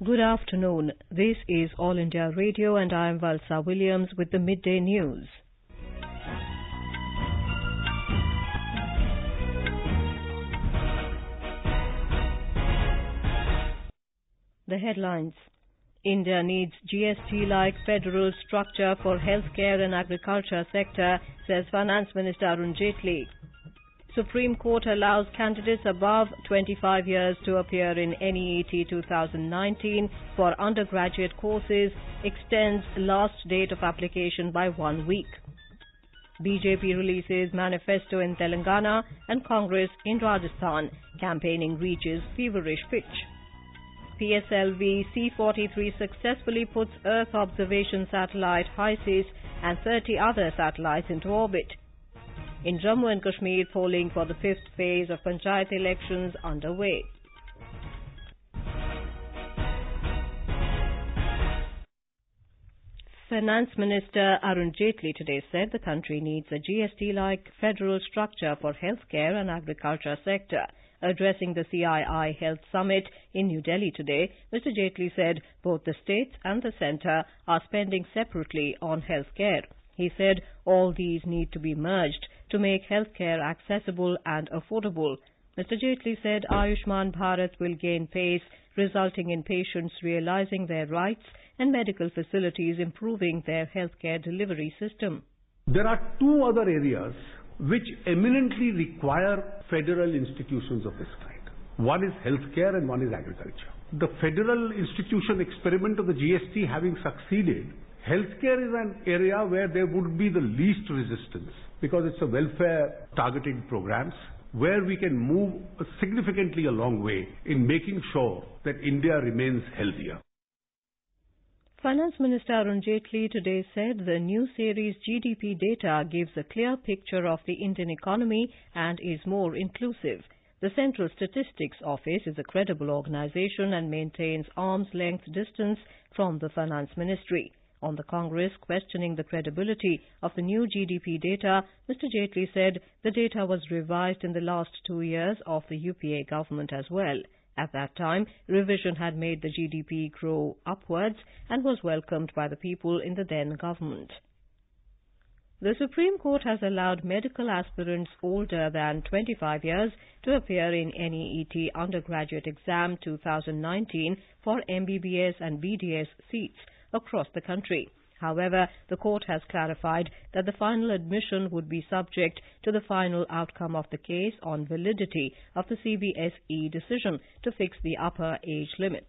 Good afternoon. This is All India Radio and I am Valsa Williams with the Midday News. The headlines. India needs GST-like federal structure for healthcare and agriculture sector, says Finance Minister Arun Jaitley. Supreme Court allows candidates above 25 years to appear in NEET 2019 for undergraduate courses, extends last date of application by 1 week. BJP releases manifesto in Telangana and Congress in Rajasthan. Campaigning reaches feverish pitch. PSLV C-43 successfully puts Earth observation satellite HysIS and 30 other satellites into orbit. In Jammu and Kashmir, polling for the 5th phase of Panchayat elections underway. Finance Minister Arun Jaitley today said the country needs a GST-like federal structure for healthcare and agriculture sector. Addressing the CII Health Summit in New Delhi today, Mr. Jaitley said both the states and the centre are spending separately on healthcare. He said all these need to be merged to make healthcare accessible and affordable. Mr. Jaitley said Ayushman Bharat will gain pace, resulting in patients realizing their rights and medical facilities improving their healthcare delivery system. There are two other areas which eminently require federal institutions of this kind. One is healthcare and one is agriculture. The federal institution experiment of the GST having succeeded, healthcare is an area where there would be the least resistance because it's a welfare targeted programs where we can move significantly a long way in making sure that India remains healthier. Finance Minister Arun Jaitley today said the new series GDP data gives a clear picture of the Indian economy and is more inclusive. The Central Statistics Office is a credible organization and maintains arm's length distance from the Finance Ministry. On the Congress questioning the credibility of the new GDP data, Mr. Jaitley said the data was revised in the last 2 years of the UPA government as well. At that time, revision had made the GDP grow upwards and was welcomed by the people in the then government. The Supreme Court has allowed medical aspirants older than 25 years to appear in NEET undergraduate exam 2019 for MBBS and BDS seats across the country. However, the court has clarified that the final admission would be subject to the final outcome of the case on validity of the CBSE decision to fix the upper age limit.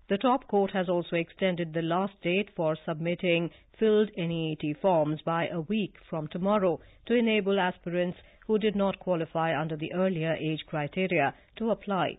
The top court has also extended the last date for submitting filled NEET forms by a week from tomorrow to enable aspirants who did not qualify under the earlier age criteria to apply.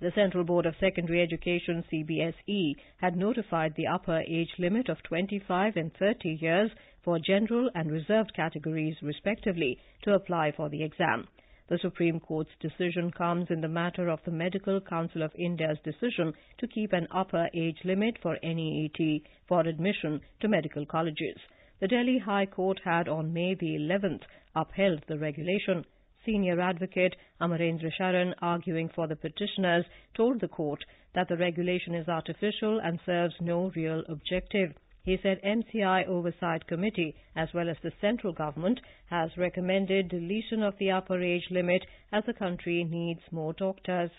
The Central Board of Secondary Education CBSE had notified the upper age limit of 25 and 30 years for general and reserved categories respectively to apply for the exam. The Supreme Court's decision comes in the matter of the Medical Council of India's decision to keep an upper age limit for NEET for admission to medical colleges. The Delhi High Court had on May the 11th upheld the regulation. Senior advocate Amarendra Sharan, arguing for the petitioners, told the court that the regulation is artificial and serves no real objective. He said MCI Oversight Committee, as well as the central government, has recommended deletion of the upper age limit as the country needs more doctors.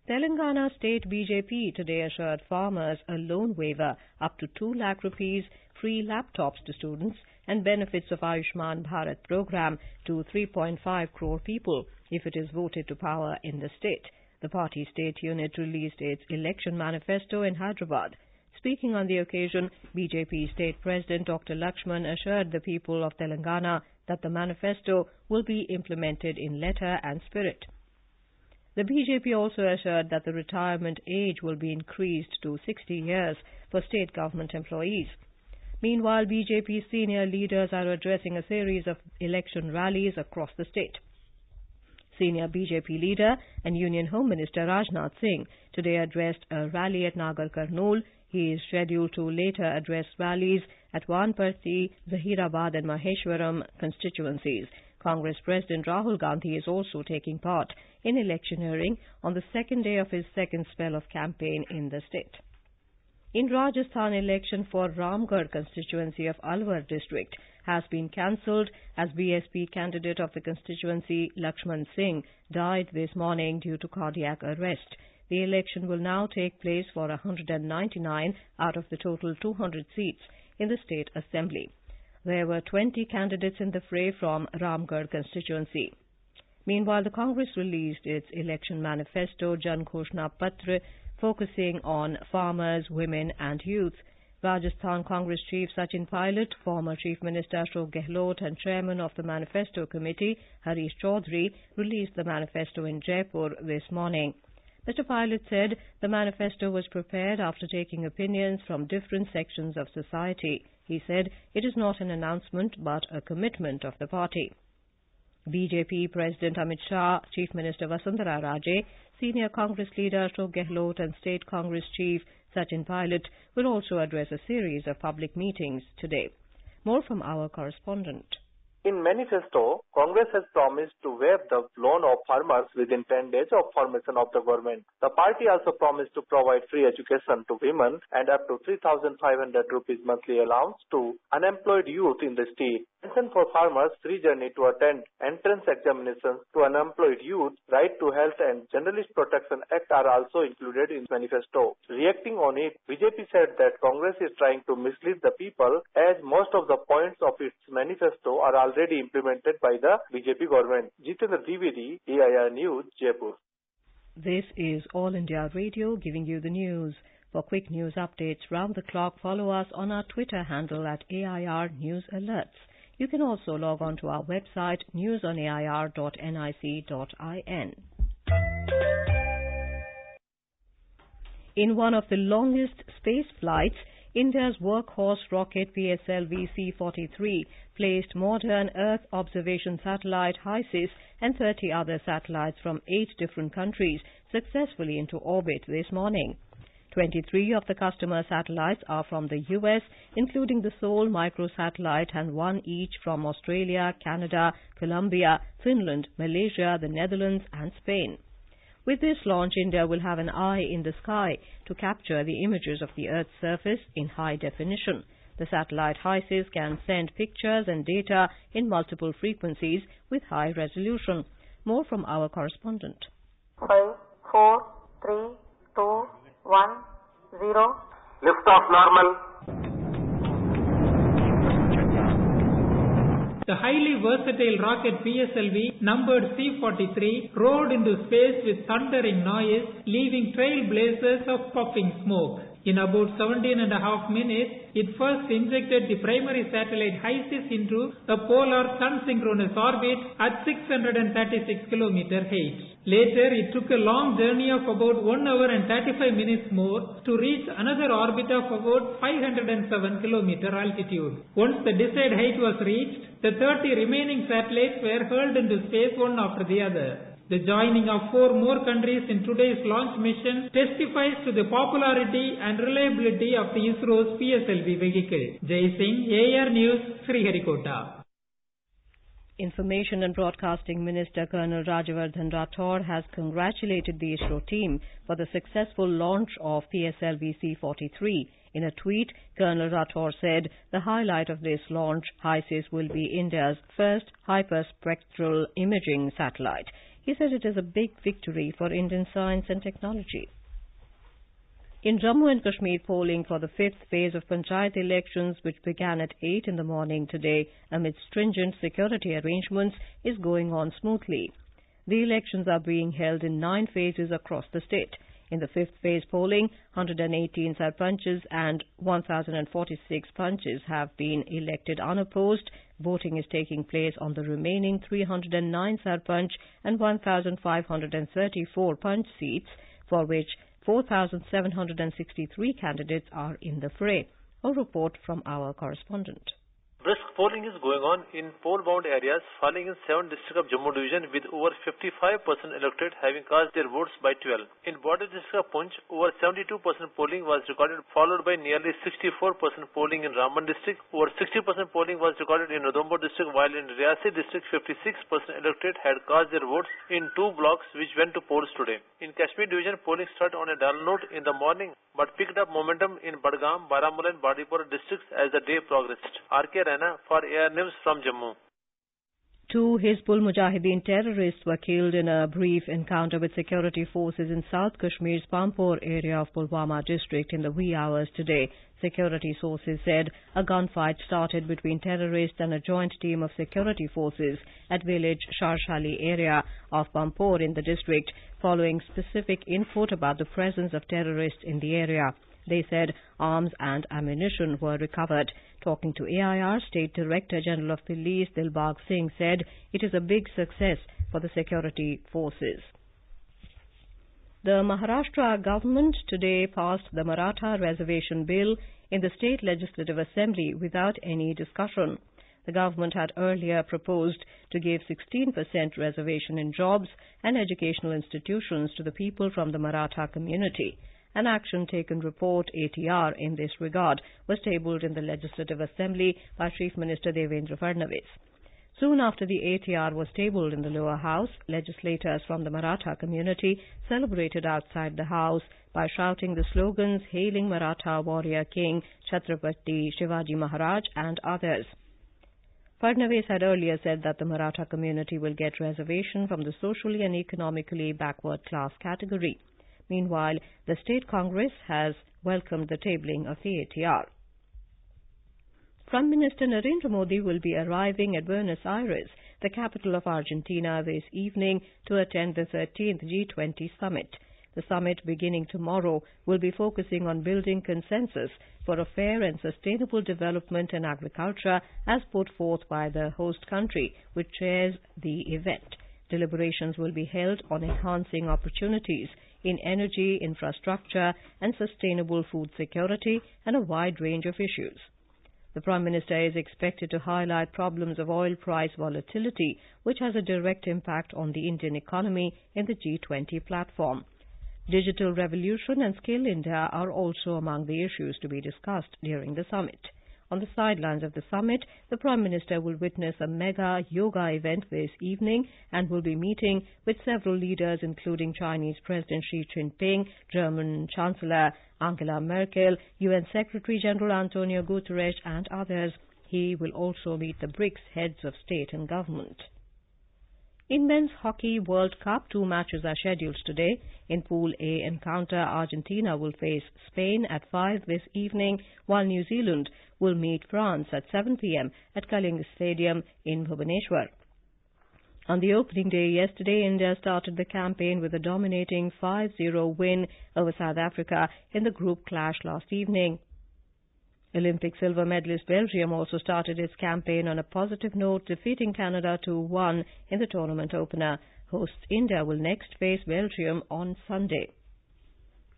Telangana State BJP today assured farmers a loan waiver up to 2 lakh rupees, free laptops to students and benefits of Ayushman Bharat program to 3.5 crore people if it is voted to power in the state. The party state unit released its election manifesto in Hyderabad. Speaking on the occasion, BJP State President Dr. Lakshman assured the people of Telangana that the manifesto will be implemented in letter and spirit. The BJP also assured that the retirement age will be increased to 60 years for state government employees. Meanwhile, BJP senior leaders are addressing a series of election rallies across the state. Senior BJP leader and Union Home Minister Rajnath Singh today addressed a rally at Nagar Karnool. He is scheduled to later address rallies at Vanparthi, Zahirabad and Maheshwaram constituencies. Congress President Rahul Gandhi is also taking part in electioneering on the second day of his second spell of campaign in the state. In Rajasthan, election for Ramgarh constituency of Alwar district has been cancelled as BSP candidate of the constituency Lakshman Singh died this morning due to cardiac arrest. The election will now take place for 199 out of the total 200 seats in the state assembly. There were 20 candidates in the fray from Ramgarh constituency. Meanwhile, the Congress released its election manifesto Jan Ghoshna Patra, focusing on farmers, women and youth. Rajasthan Congress Chief Sachin Pilot, former Chief Minister Ashok Gehlot and Chairman of the Manifesto Committee Harish Chaudhary released the manifesto in Jaipur this morning. Mr. Pilot said the manifesto was prepared after taking opinions from different sections of society. He said it is not an announcement but a commitment of the party. BJP President Amit Shah, Chief Minister Vasundhara Raje, Senior Congress leader Ashok Gehlot and State Congress Chief Sachin Pilot will also address a series of public meetings today. More from our correspondent. In manifesto, Congress has promised to waive the loan of farmers within 10 days of formation of the government. The party also promised to provide free education to women and up to 3,500 rupees monthly allowance to unemployed youth in the state. Pension for farmers, free journey to attend entrance examinations to unemployed youth, right to health and Journalist Protection Act are also included in manifesto. Reacting on it, BJP said that Congress is trying to mislead the people as most of the points of its manifesto are already implemented by the BJP government. Jitendra Dwivedi, AIR News, Jaipur. This is All India Radio giving you the news. For quick news updates round the clock, follow us on our Twitter handle at AIR News Alerts. You can also log on to our website newsonair.nic.in. In one of the longest space flights, India's workhorse rocket PSLV C-43 placed modern Earth observation satellite HysIS and 30 other satellites from 8 different countries successfully into orbit this morning. 23 of the customer satellites are from the US, including the Sol microsatellite, and 1 each from Australia, Canada, Colombia, Finland, Malaysia, the Netherlands and Spain. With this launch, India will have an eye in the sky to capture the images of the Earth's surface in high definition. The satellite HysIS can send pictures and data in multiple frequencies with high resolution. More from our correspondent. 5, 4, 3, 2, 1, 0. Lift off normal. The highly versatile rocket PSLV, numbered C-43, roared into space with thundering noise, leaving trailblazers of puffing smoke. In about 17.5 minutes, it first injected the primary satellite HysIS into a polar sun-synchronous orbit at 636 km height. Later, it took a long journey of about 1 hour and 35 minutes more to reach another orbit of about 507 km altitude. Once the desired height was reached, the 30 remaining satellites were hurled into space one after the other. The joining of 4 more countries in today's launch mission testifies to the popularity and reliability of the ISRO's PSLV vehicle. Jai Singh, AIR News, Sriharikota. Information and Broadcasting Minister Colonel Rajyavardhan Rathore has congratulated the ISRO team for the successful launch of PSLV C-43. In a tweet, Colonel Rathore said the highlight of this launch, HysIS, will be India's first hyperspectral imaging satellite. He said it is a big victory for Indian science and technology. In Jammu and Kashmir, polling for the 5th phase of Panchayat elections, which began at 8 in the morning today amid stringent security arrangements, is going on smoothly. The elections are being held in 9 phases across the state. In the 5th phase polling, 118 sarpanches and 1,046 panches have been elected unopposed. Voting is taking place on the remaining 309 sarpanch and 1,534 panch seats, for which 4,763 candidates are in the fray. A report from our correspondent. Brisk polling is going on in poll-bound areas falling in 7 districts of Jammu division with over 55% electorate having cast their votes by 12. In border district of Poonch, over 72% polling was recorded, followed by nearly 64% polling in Ramban district. Over 60% polling was recorded in Udhampur district, while in Riyasi district 56% electorate had cast their votes in 2 blocks which went to polls today. In Kashmir division, polling started on a dull note in the morning but picked up momentum in Badgam, Baramulla and Badipur districts as the day progressed. R.K. Rana for Air News from Jammu. 2 Hizbul Mujahideen terrorists were killed in a brief encounter with security forces in South Kashmir's Pampore area of Pulwama district in the wee hours today. Security sources said a gunfight started between terrorists and a joint team of security forces at village Sharshali area of Pampore in the district, following specific input about the presence of terrorists in the area. They said arms and ammunition were recovered. Talking to AIR, State Director General of Police Dilbag Singh said it is a big success for the security forces. The Maharashtra government today passed the Maratha Reservation Bill in the State Legislative Assembly without any discussion. The government had earlier proposed to give 16% reservation in jobs and educational institutions to the people from the Maratha community. An action taken report, ATR, in this regard was tabled in the Legislative Assembly by Chief Minister Devendra Fadnavis. Soon after the ATR was tabled in the lower house, legislators from the Maratha community celebrated outside the house by shouting the slogans hailing Maratha warrior king Chhatrapati Shivaji Maharaj and others. Fadnavis had earlier said that the Maratha community will get reservation from the socially and economically backward class category. Meanwhile, the State Congress has welcomed the tabling of the ATR. Prime Minister Narendra Modi will be arriving at Buenos Aires, the capital of Argentina, this evening to attend the 13th G20 summit. The summit, beginning tomorrow, will be focusing on building consensus for a fair and sustainable development in agriculture as put forth by the host country, which chairs the event. Deliberations will be held on enhancing opportunities in energy, infrastructure and sustainable food security and a wide range of issues. The Prime Minister is expected to highlight problems of oil price volatility, which has a direct impact on the Indian economy in the G20 platform. Digital revolution and Skill India are also among the issues to be discussed during the summit. On the sidelines of the summit, the Prime Minister will witness a mega yoga event this evening and will be meeting with several leaders including Chinese President Xi Jinping, German Chancellor Angela Merkel, UN Secretary-General Antonio Guterres and others. He will also meet the BRICS heads of state and government. In Men's Hockey World Cup, 2 matches are scheduled today. In Pool A encounter, Argentina will face Spain at 5 this evening, while New Zealand will meet France at 7 p.m. at Kalinga Stadium in Bhubaneswar. On the opening day yesterday, India started the campaign with a dominating 5-0 win over South Africa in the group clash last evening. Olympic silver medalist Belgium also started its campaign on a positive note, defeating Canada 2-1 in the tournament opener. Hosts India will next face Belgium on Sunday.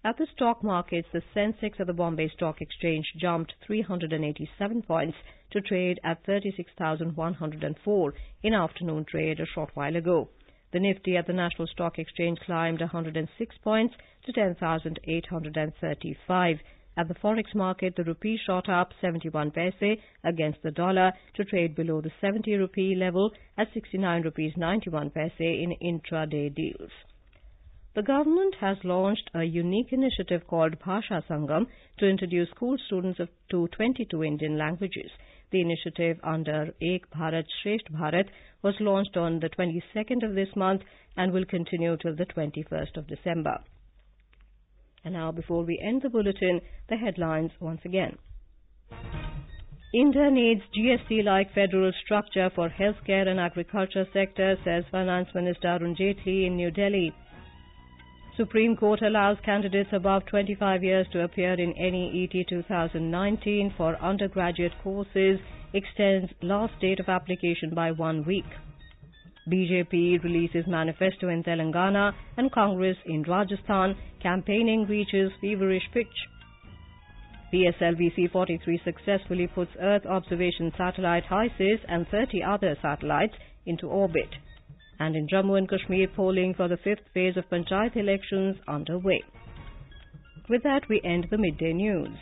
At the stock markets, the Sensex of the Bombay Stock Exchange jumped 387 points to trade at 36,104 in afternoon trade a short while ago. The Nifty at the National Stock Exchange climbed 106 points to 10,835. At the forex market, the rupee shot up 71 paise against the dollar to trade below the 70 rupee level at 69 rupees 91 paise in intraday deals. The government has launched a unique initiative called Bhasha Sangam to introduce school students to 22 Indian languages. The initiative under Ek Bharat Shresht Bharat was launched on the 22nd of this month and will continue till the 21st of December. And now, before we end the bulletin, the headlines once again. India needs GST-like federal structure for healthcare and agriculture sector, says Finance Minister Arun Jaitley in New Delhi. Supreme Court allows candidates above 25 years to appear in NEET 2019 for undergraduate courses, extends last date of application by 1 week. BJP releases manifesto in Telangana and Congress in Rajasthan. Campaigning reaches feverish pitch. PSLV C-43 successfully puts Earth observation satellite HysIS and 30 other satellites into orbit. And in Jammu and Kashmir, polling for the 5th phase of Panchayat elections underway. With that, we end the midday news.